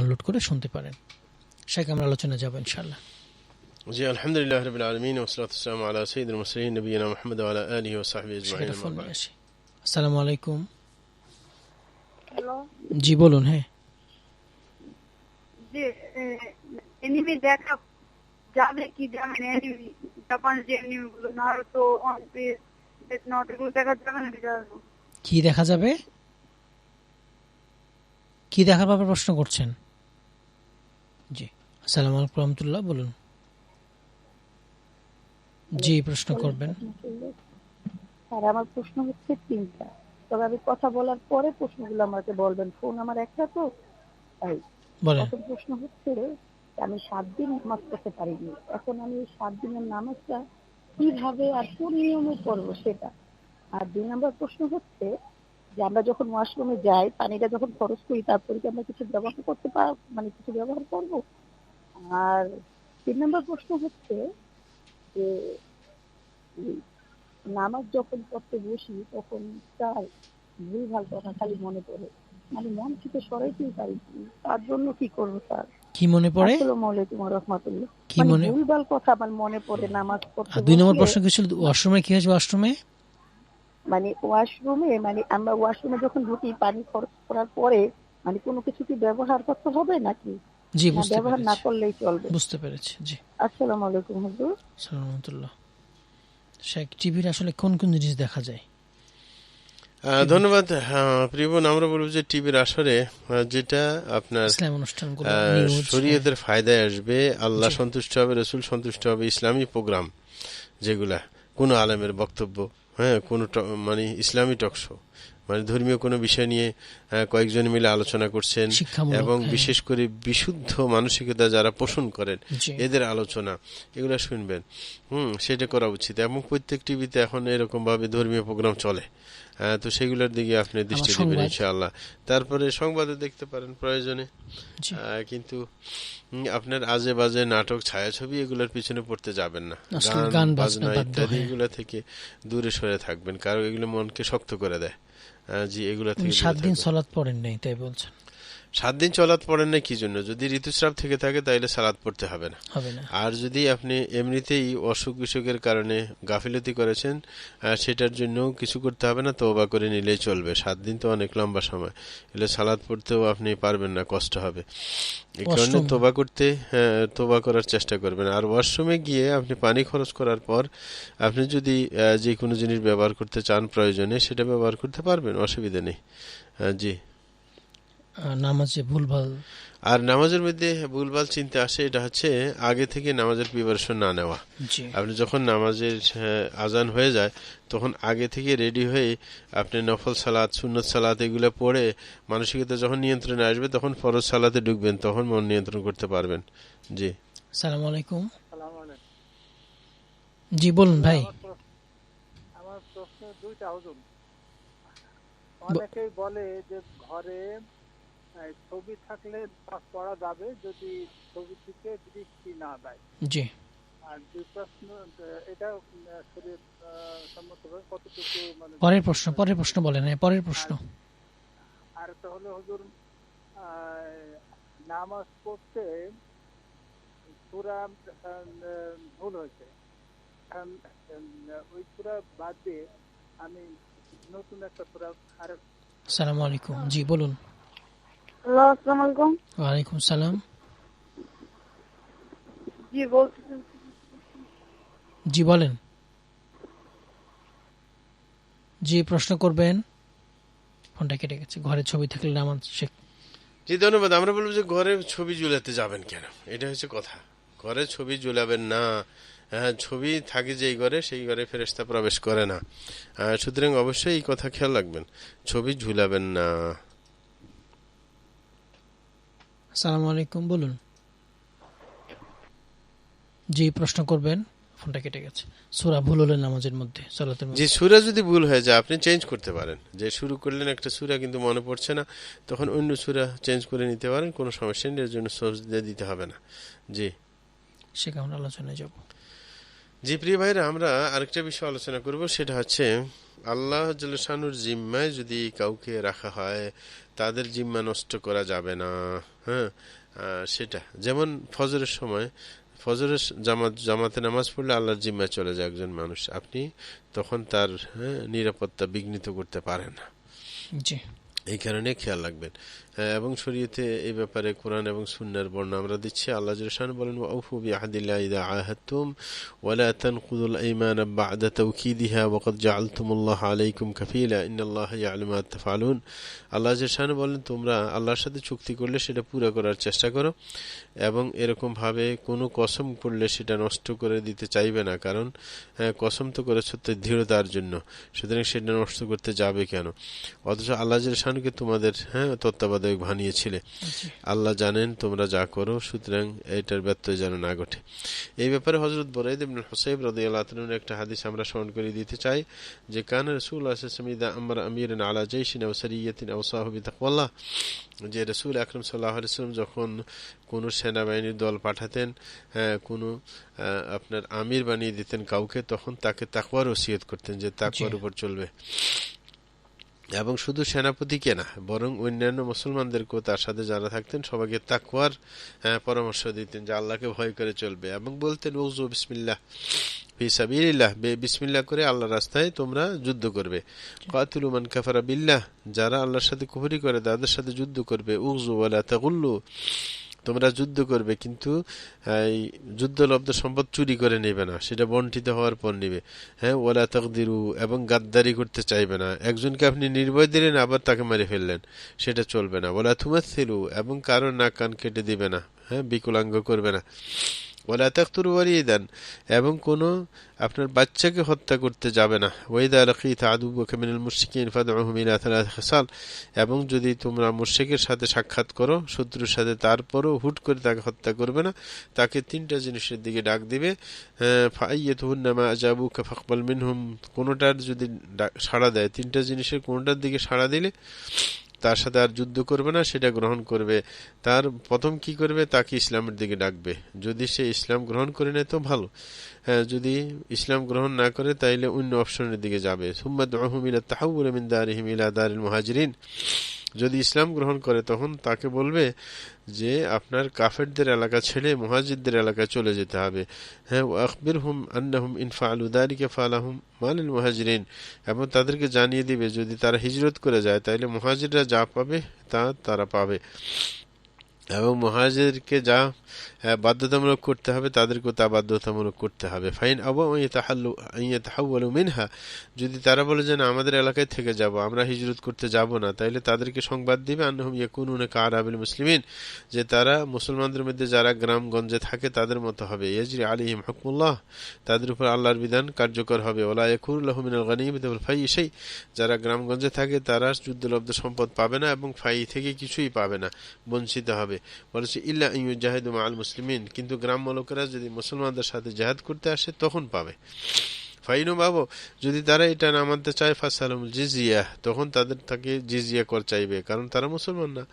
Download করে শুনতে পারেন। শেখ, আমরা আলোচনা যাব ইনশাআল্লাহ। জি, আলহামদুলিল্লাহ রাব্বিল আলামিন ওয়া সাল্লাতু ওয়াসসালামু আলা সাইয়্যিদিল মুরসালিন নবিয়িনা মুহাম্মদ ওয়া আলা আলিহি ওয়া সাহবিহি আজমাইন। আসসালামু আলাইকুম। হ্যালো, জি বলুন। হ্যাঁ, যে এনিমি দেখা যাবে কি জানেন? এনিমি জাপান যে এনিমি গুলো Naruto, one piece, death note এগুলো দেখা যাবে নাকি জানো? কি দেখা যাবে? কি দেখার ব্যাপারে প্রশ্ন করছেন? জি, আসসালামু আলাইকুম রহমতুল্লাহ, বলুন। জি, প্রশ্ন করবেন। আর আমার প্রশ্ন হচ্ছে 3টা, তবে আমি কথা বলার পরে প্রশ্নগুলো আমাকে বলবেন। ফোন আমার একটা, তো তাই। প্রথম প্রশ্ন হচ্ছে, আমি 7 দিন নামাজ পড়তে পারিনি, এখন আমি 7 দিনের নামাজটা কিভাবে আর কোন নিয়মে পড়বো সেটা। আর 2 নম্বর প্রশ্ন হচ্ছে যে আমরা যখন ওয়াশরুমে যাই, পানিটা যখন খরচ করি, তারপরে কি আমরা কিছু ব্যবহার করতে মানে কিছু ব্যবহার করবো? আর 3 নম্বর প্রশ্ন হচ্ছে যে নামাজ যখন পড়তে বসি তখন তার ভুলভাল কথা খালি মনে পড়ে, মানে মন থেকে সরাইতেই পারি, তার জন্য কি করবো স্যার? কি মনে পড়ে? আসসালামু আলাইকুম ওয়া রাহমাতুল্লাহ। মানে ভুলভাল কথা আমার মনে পড়ে নামাজ পড়তে। 2 নম্বর প্রশ্ন কি ছিল? ওয়াশরুমে কি হয়েছে? ওয়াশরুমে মানে আমরা ওয়াশরুমে যখন ঢুকি, পানি খরচ করার পরে মানে কোনো কিছু কি ব্যবহার করতে হবে নাকি? জি, বুঝতে পেরেছি। ব্যবহার না করলেই চলবে? বুঝতে পেরেছি। জি, আসসালামু আলাইকুম হুজুর। আসসালামু আলাইকুম। শেখ, টিভির আসলে কোন কোন জিনিস দেখা যায়? ধন্যবাদ প্রিয় বোন। আমরা বলবো যে টিভির আসরে যেটা আপনার শরীয়তের ফায়দায় আসবে, আল্লাহ সন্তুষ্ট হবে, রসুল সন্তুষ্ট হবে, ইসলামী প্রোগ্রাম যেগুলা, কোনো আলেমের বক্তব্য, হ্যাঁ, কোনো মানে ইসলামী টকশো, মানে ধর্মীয় কোনো বিষয় নিয়ে কয়েকজন মিলে আলোচনা করছেন, এবং বিশেষ করে বিশুদ্ধ মানসিকতা যারা পোষণ করেন এদের আলোচনা, এগুলা শুনবেন। সেটা করা উচিত। এবং প্রত্যেক টিভিতে এখন এরকম ভাবে ধর্মীয় প্রোগ্রাম চলে, তো সেগুলোর দিকে আপনি দৃষ্টি দিবেন ইনশাআল্লাহ। তারপরে সংবাদে দেখতে পারেন প্রয়োজনে, কিন্তু আপনার আজে বাজে নাটক, ছায়াছবি এগুলোর পিছনে পড়তে যাবেন না। গান বাজনা ইত্যাদি এগুলা থেকে দূরে সরে থাকবেন, কারণ এগুলো মনকে শক্ত করে দেয়। জি, এগুলা থেকে 7 দিন সালাত পড়েন নাই তাই বলছেন? 7 দিন সালাত পড়েন না কি জন্য? যদি ঋতুস্রাব থেকে থাকে তাহলে সালাত পড়তে হবে না। আর যদি আপনি এমনিতেই অসুখ বিসুখের কারণে গাফিলতি করেছেন, সেটার জন্য কিছু করতে হবে না, তওবা করে নিলেই চলবে। 7 দিন তো অনেক লম্বা সময়, এলে সালাত পড়তেও আপনি পারবেন না, কষ্ট হবে। এই কারণে তওবা করার চেষ্টা করবেন। আর ওয়াশরুমে গিয়ে আপনি পানি খরচ করার পর আপনি যদি যে কোনো জিনিস ব্যবহার করতে চান প্রয়োজনে, সেটা ব্যবহার করতে পারবেন, অসুবিধা নেই। জি। নামাজে ভুলভাল, আর নামাজের মধ্যে ভুলভাল চিন্তা আসে, এটা হচ্ছে আগে থেকে নামাজের প্রিপারেশন না নেওয়া। আপনি যখন নামাজের আজান হয়ে যায় তখন আগে থেকে রেডি হয়ে আপনি নফল সালাত, সুন্নত সালাত এগুলো পড়ে মানসিকতা যখন নিয়ন্ত্রণে আসবে তখন ফরজ সালাতে ঢুকবেন, তখন মন নিয়ন্ত্রণ করতে পারবেন। জি, আসসালামু আলাইকুম। জি বলুন ভাই। আমার প্রশ্ন 2টা হুজুর। অনেকেই বলে যে ঘরে ছবি থাকলে পড়া যাবে যদি ছবি থেকে দৃষ্টি না দেয়। জি। আর 2 প্রশ্ন, এটা শরীয়ত সম্মতভাবে কতটুকু মানে? পরের প্রশ্ন বলেন। পরের প্রশ্ন। আর তো হলো হুজুর, নামাজ পড়তে সূরা ভুল হয়েছে, ওই সূরা বাদ দিয়ে আমি নতুন একটা সূরা। আসসালামু আলাইকুম। জি বলুন। আসসালামু আলাইকুম। ওয়া আলাইকুম সালাম। জি বলছেন। জি বলেন। জি, প্রশ্ন করবেন। ফোনটা কেটে গেছে। ঘরে ছবি থাকলে নামাজ শেখ। জি ধন্যবাদ। আমরা বলবো যে ঘরে ছবি ঝুলাতে যাবেন কেন, এটা হচ্ছে কথা। ঘরে ছবি ঝুলাবেন না। হ্যাঁ, ছবি থাকে যেই ঘরে, সেই ঘরে ফেরেশতা প্রবেশ করে না। সুতরাং অবশ্যই এই কথা খেয়াল রাখবেন, ছবি ঝুলাবেন না। আসসালামু আলাইকুম, বলুন। জি, প্রশ্ন করবেন। ফোনটা কেটে গেছে। সূরা ভুল হলে নামাজের মধ্যে, সালাতের মধ্যে। যে সূরা যদি ভুল হয়ে যায় আপনি চেঞ্জ করতে পারেন। যে শুরু করলেন একটা সূরা কিন্তু মনে পড়ছে না, তখন অন্য সূরা চেঞ্জ করে নিতে পারেন, কোনো সমস্যা নেই, এর জন্য সাজদা দিতে হবে না। জি, সে কেমন আলোচনায় যাব। জি প্রিয় ভাইরা, আমরা আরেকটা বিষয় আলোচনা করব, সেটা হচ্ছে আল্লাহ জাল্লা শানুর জিম্মায় যদি কাউকে রাখা হয়, তাদের জিম্মা নষ্ট করা যাবে না। হ্যাঁ, সেটা যেমন ফজরের সময় ফজরের জামাতে নামাজ পড়লে আল্লাহর জিম্মায় চলে যায় একজন মানুষ, আপনি তখন তার নিরাপত্তা বিঘ্নিত করতে পারেন না। জি, এই কারণে খেয়াল রাখবেন। এবং শরীয়তে এই ব্যাপারে কোরআন এবং সুন্নাহর বর্ণনা আমরা দিচ্ছি। আল্লাহ জাল্লাহু বলেন, ওয়াউফু বিআহদিল্লাহি ইযা আহাদতুম ওয়ালা তানকুযুল আইমানা বা'দা তাওকীদিহা ওয়াকাদ জাআলতুমুল্লাহা আলাইকুম কাফীলা ইন্নাল্লাহা ইয়া'লামু মা তাফআলুন। আল্লাহ জাল্লাহু বলেন, তোমরা আল্লাহর সাথে চুক্তি করলে সেটা পুরো করার চেষ্টা করো এবং এরকম ভাবে কোনো কসম করলে সেটা নষ্ট করে দিতে চাইবে না, কারণ কসম তো করেছ তো দৃঢ়তার জন্য, সুতরাং সেটা নষ্ট করতে যাবে কেন? অথচ আল্লাহ জাল্লাহু তোমাদের তত্ত্বাবধায়ক বানিয়েছিলে। আল্লাহ জানেন তোমরা যা করো, সুতরাং এটার ব্যত্যয় যেন না ঘটে। এই ব্যাপারে হযরত বুরাইদ ইবনে হুসাইব রাদিয়াল্লাহু তাআলার একটা হাদিস আমরা স্মরণ করে দিতে চাই যে কানা রাসূলুল্লাহ সাল্লাল্লাহু আলাইহি ওয়াসাল্লাম ইযা আমরা আমিরান আলা জাইশিন আও সারিয়াতিন আওসাহু বিতাকওয়াল্লাহ, যে রাসূল আকরাম সাল্লাল্লাহু আলাইহি ওয়াসাল্লাম যখন কোন সেনাবাহিনীর দল পাঠাতেন, কোনো আপনার আমির বানিয়ে দিতেন কাউকে, তখন তাকে তাকওয়ার ওসিয়ত করতেন যে তাকওয়ার উপর চলবে। এবং শুধু সেনাপতিকে না, বরং অন্যান্য মুসলমানদেরকেও তার সাথে যারা থাকতেন সবাইকে তাকওয়ার পরামর্শ দিতেন যে আল্লাহকে ভয় করে চলবে, এবং বলতেন উযু বিসমিল্লাহ ফি সাবিলিল্লাহ, বিসমিল্লাহ করে আল্লাহর রাস্তায় তোমরা যুদ্ধ করবে। কাতিলু মান কাফারা বিল্লাহ, যারা আল্লাহর সাথে কুফরি করে তাদের সাথে যুদ্ধ করবে। উযু ওয়ালা তাগুল্লু, তোমরা যুদ্ধ করবে কিন্তু যুদ্ধলব্ধ সম্পদ চুরি করে নেবে না, সেটা বন্টিত হওয়ার পর নেবে। ওয়ালা তাকদিরু, এবং গাদ্দারি করতে চাইবে না, একজনকে আপনি নির্ভয় দিলেন আবার তাকে মেরে ফেললেন, সেটা চলবে না। ওয়ালা তুমাসসিলু, এবং কারো নাক কান কেটে দিবে না, বিকলাঙ্গ করবে না। ওয়ালা তাকতুলু ওয়ালিদান, এবং কোনো আপনার বাচ্চাকে হত্যা করতে যাবে না। ওয়াইদা লাকিতা আদুওয়াকা মিনাল মুশরিকিন ফাদউহুম ইলা থালাথ খিসাল, এবং যদি তোমরা মুশরিকের সাথে সাক্ষাৎ করো, শত্রুর সাথে, তারপরও হুট করে তাকে হত্যা করবে না, তাকে তিনটা জিনিসের দিকে ডাক দিবে। ফাআইয়াতুহুন্না মা আজাবুকা ফাকবাল মিনহুম, কোনোটার যদি সাড়া দেয়, তিনটা জিনিসের কোনোটার দিকে সাড়া দিলে তার সাথে আর যুদ্ধ করবে না, সেটা গ্রহণ করবে। তার প্রথম কি করবে, তাকে ইসলামের দিকে ডাকবে। যদি সে ইসলাম গ্রহণ করে নেয় তো ভালো, যদি ইসলাম গ্রহণ না করে তাইলে অন্য অপশনের দিকে যাবে। সুম্মা দুউহুম ইলা তাহাউল মিন দারিহিম ইলা দারিল মুহাজিরিন, যদি ইসলাম গ্রহণ করে তখন তাকে বলবে যে আপনার কাফেরদের এলাকা ছেড়ে মুহাজিরদের এলাকায় চলে যেতে হবে। আখবিরহুম আন্নাহুম ইন ফাআলু যালিকা ফালাহুম মা লিল মুহাজিরিন, এবং তাদেরকে জানিয়ে দিবে যদি তারা হিজরত করে যায় তাহলে মুহাজিররা যা পাবে তা তারা পাবে, এবং মুহাজিরকে যা বাধ্যতামূলক করতে হবে তাদেরকেও তা বাধ্যতামূলক করতে হবে। ফাইন আবু ইয়াতাহাওয়ালু মিনহা, যদি তারা বলে যে না আমাদের এলাকায় থেকে যাব, আমরা হিজরত করতে যাব না, তাইলে তাদেরকে সংবাদ দিবে আন্নাহুম ইয়াকুনুনা কাআরাবিল মুসলিমিন, যে তারা মুসলমানদের মধ্যে যারা গ্রামগঞ্জে থাকে তাদের মতো হবে। ইয়াজরি আলাইহিম হুকমুল্লাহ, তাদের উপর আল্লাহর বিধান কার্যকর হবে। ওয়ালা ইয়াকুনু লাহুম মিনাল গনিমতি ওয়াল ফাই শাই, যারা গ্রামগঞ্জে থাকে তারা যুদ্ধলব্ধ সম্পদ পাবে না এবং ফাই থেকে কিছুই পাবে না, বঞ্চিত হবে। বলেছে ইল্লা আন ইউজাহিদু মাআল মুসলিমিন, কিন্তু গ্রাম্য লোকেরা যদি মুসলমানদের সাথে জিহাদ করতে আসে তখন পাবে। ফাইনু বাবু, যদি তারা এটা না মানতে চায় ফাসালুল জিজিয়া, তখন তাকে জিজিয়া কর চাইবে, কারণ তারা মুসলমান না।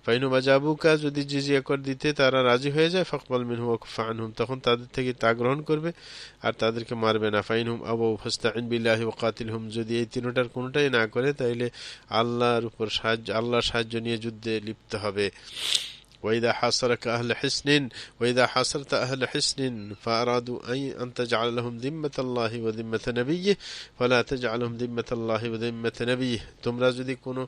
ফাইনু বাজাবুকা, যদি জিজিয়া কর দিতে তারা রাজি হয়ে যায়, ফাকবাল মিনহু ওয়া কুফা আনহুম, তখন তাদের থেকে তা গ্রহণ করবে আর তাদেরকে মারবে না। ফাইনহুম আবু ফাস্তাইন বিল্লাহি ওয়া কাতিলহুম, যদি এই তিনটার কোনটাই না করে তাইলে আল্লাহর উপর আল্লাহর সাহায্য নিয়ে যুদ্ধে লিপ্ত হবে। وإذا حاصرت أهل حصن فأرادوا أن تجعل لهم ذمة الله وذمة نبيه فلا تجعلهم ذمة الله وذمة نبيه, তোমরা যদি কোনো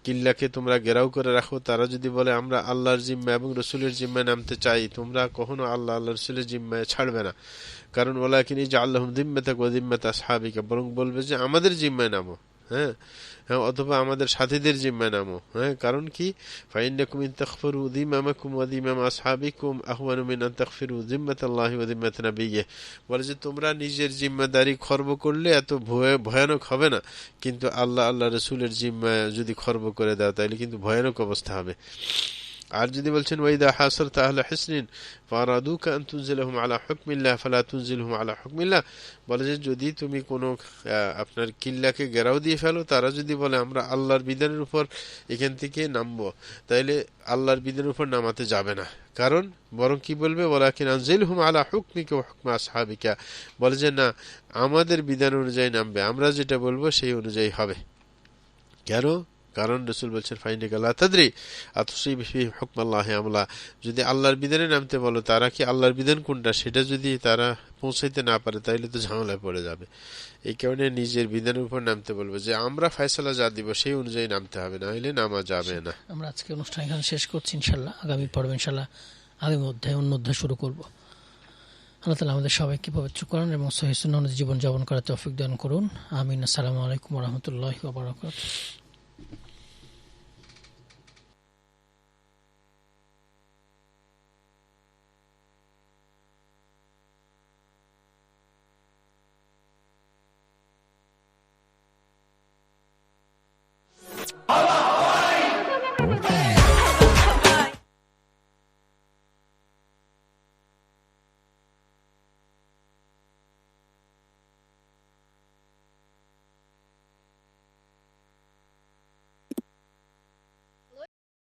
কিল্লাকে তোমরা ঘেরাও করে রাখো, তারা যদি বলে আমরা আল্লাহর জিম্মা এবং রসুলের জিম্মায় নামতে চাই, তোমরা কখনো আল্লাহ রসুলের জিম্মায় ছাড়বে না, কারণ ওয়ালাকিন ইজআলহুম যিম্মাতাক ওয়া যিম্মাতা আসহাবিকা, বরং বলবে যে আমাদের জিম্মায় নামো, অথবা আমাদের সাথীদের জিম্মায় নামো। কারণ কি, ফাইন্নাকুম ইন তাগফিরু যিমামাকুম ওয়া যিমামা আসহাবিকুম আহওয়ানু মিন আন তাগফিরু যিম্মাতাল্লাহি ওয়া যিম্মাতা নাবিয়্যিহি, বলে যে তোমরা নিজের জিম্মাদারি খর্ব করলে এত ভয়ানক হবে না, কিন্তু আল্লাহ রাসূলের জিম্মা যদি খর্ব করে দাও তাহলে কিন্তু ভয়ানক অবস্থা হবে। আর যদি বলছেন ওয়াইদা হাসারতা আহলা হিসনিন ফারাদুকা আন তুনজিলহুম আলা হুকমিল্লাহ ফালা তুনজিলহুম আলা হুকমিল্লাহ, বলে যে যদি তুমি কোনো আপনার কিল্লাকে ঘেরাও দিয়ে ফেলো, তারা যদি বলে আমরা আল্লাহর বিধানের উপর এখান থেকে নামবো, তাইলে আল্লাহর বিধানের উপর নামাতে যাবে না, কারণ বরং কি বলবে ওয়ালাকিন আনজিলহুম আলা হুকমিকা ওয়া হুকমি আসহাবিকা, বলে যে না আমাদের বিধান অনুযায়ী নামবে, আমরা যেটা বলবো সেই অনুযায়ী হবে। কেন? কারণ রাসূল বলছেন ফাইনাকা লা তাদরি আতুসিবু ফি হুকমিল্লাহি আমলা, যদি আল্লাহর বিধানে নামতে বলো, তারা কি আল্লাহর বিধান কোনটা সেটা যদি তারা পৌঁছাইতে না পারে তাইলে তো ঝামেলায় পড়ে যাবে। এই কারণে নিজের বিধানের উপর নামতে বলবো, যে আমরা ফয়সালা যা দিব সেই অনুযায়ী নামতে হবে, না হলে নামা যাবে না। আমরা আজকে অনুষ্ঠান এখানে শেষ করছি, ইনশাআল্লাহ আগামী পর্বে ইনশাআল্লাহ আগামী অধ্যায় অন্য অধ্যায় শুরু করব। আল্লাহ তাআলা আমাদের সবাইকে পবিত্র কোরআন এবং সহিহ সুন্নাহ অনুযায়ী জীবন যাপন করার তৌফিক দান করুন। আমিন। আসসালামু আলাইকুম ওয়া রাহমাতুল্লাহি ওয়া বারাকাতুহু।